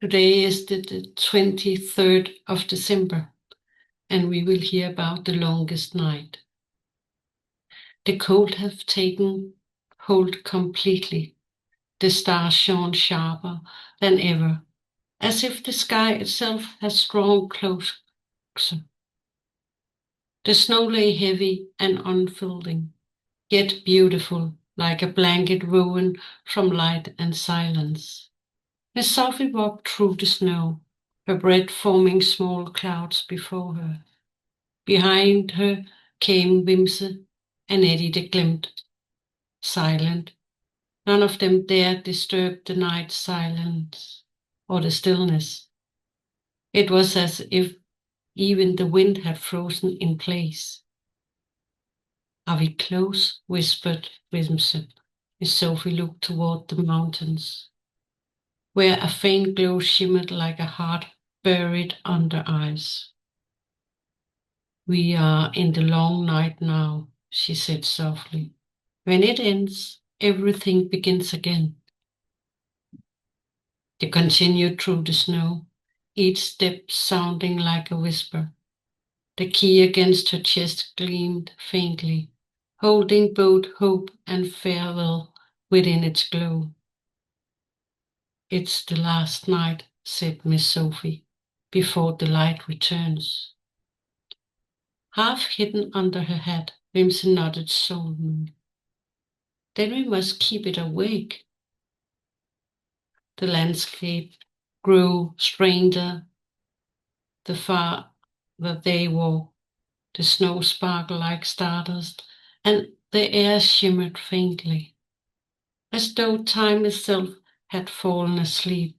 Today is the 23rd of December, and we will hear about the longest night. The cold have taken hold completely. The stars shone sharper than ever, as if the sky itself has drawn closer. The snow lay heavy and unfolding, yet beautiful, like a blanket woven from light and silence. Miss Sofie walked through the snow, her breath forming small clouds before her. Behind her came Wimse and Eddie the Glimt, silent. None of them dared disturb the night silence or the stillness. It was as if even the wind had frozen in place. Are we close? Whispered Wimse. Miss Sofie looked toward the mountains, where a faint glow shimmered like a heart buried under ice. We are in the long night now, she said softly. When it ends, everything begins again. They continued through the snow, each step sounding like a whisper. The key against her chest gleamed faintly, holding both hope and farewell within its glow. It's the last night, said Miss Sofie, before the light returns. Half hidden under her hat, Wimsey nodded solemnly. Then we must keep it awake. The landscape grew stranger the farther they walked. The snow sparkled like stardust, and the air shimmered faintly, as though time itself had fallen asleep.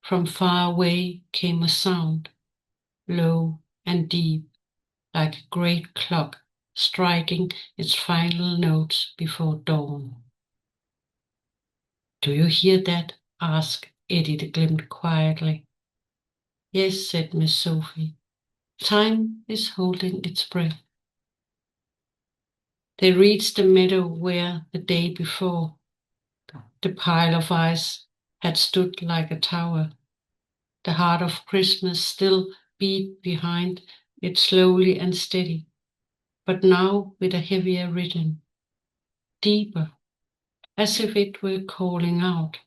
From far away came a sound, low and deep, like a great clock striking its final notes before dawn. Do you hear that? Asked Eddie the Glimt quietly. Yes, said Miss Sofie. Time is holding its breath. They reached the meadow where, the day before, the pile of ice had stood like a tower. The heart of Christmas still beat behind it slowly and steady, but now with a heavier rhythm, deeper, as if it were calling out.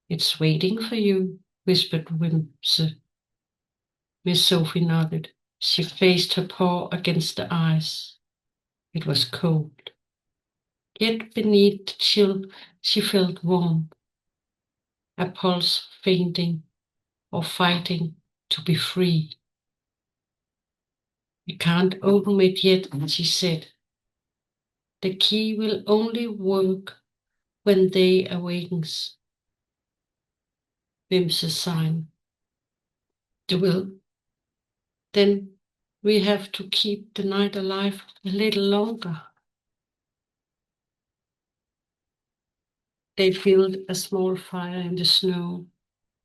It's waiting for you, whispered Wimsey. Miss Sofie nodded. She placed her paw against the ice. It was cold. Yet beneath the chill she felt warm, a pulse fainting or fighting to be free. You can't open it yet, she said. The key will only work when day awakens. Wimsey sighed. Well, then we have to keep the night alive a little longer. They built a small fire in the snow,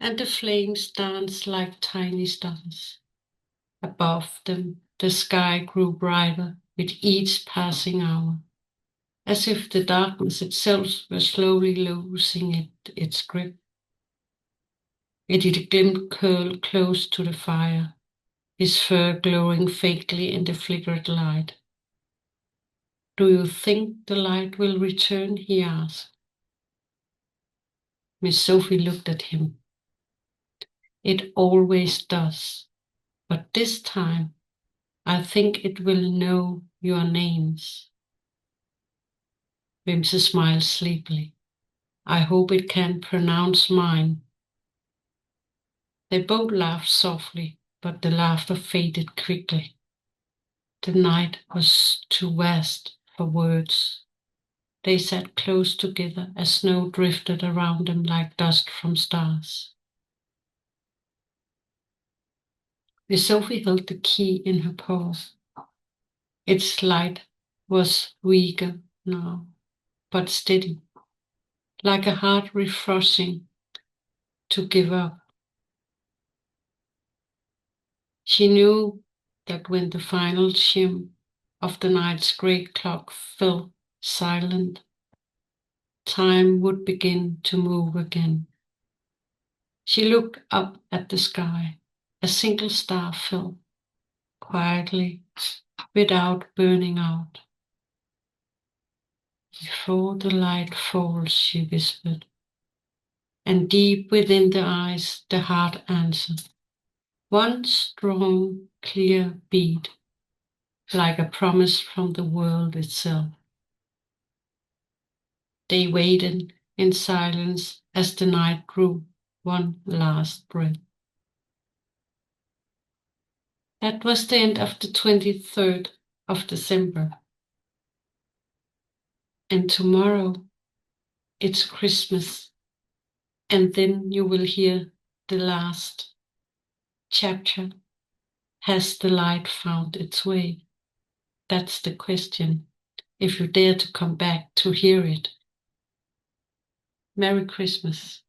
and the flames danced like tiny stars. Above them, the sky grew brighter with each passing hour, as if the darkness itself were slowly losing its grip. Eddie the Glimt curled close to the fire, his fur glowing faintly in the flickered light. Do you think the light will return? He asked. Miss Sofie looked at him. It always does, but this time I think it will know your names. Wimsey smiled sleepily. I hope it can pronounce mine. They both laughed softly, but the laughter faded quickly. The night was too vast for words. They sat close together as snow drifted around them like dust from stars. Miss Sofie held the key in her paws. Its light was weaker now, but steady, like a heart refusing to give up. She knew that when the final chime of the night's great clock fell silent, time would begin to move again. She looked up at the sky. A single star fell, quietly, without burning out. Before the light falls, she whispered, and deep within the eyes the heart answered. One strong, clear beat, like a promise from the world itself. They waited in silence as the night drew one last breath. That was the end of the 23rd of December. And tomorrow it's Christmas. And then you will hear the last chapter. Has the light found its way? That's the question. If you dare to come back to hear it. Merry Christmas.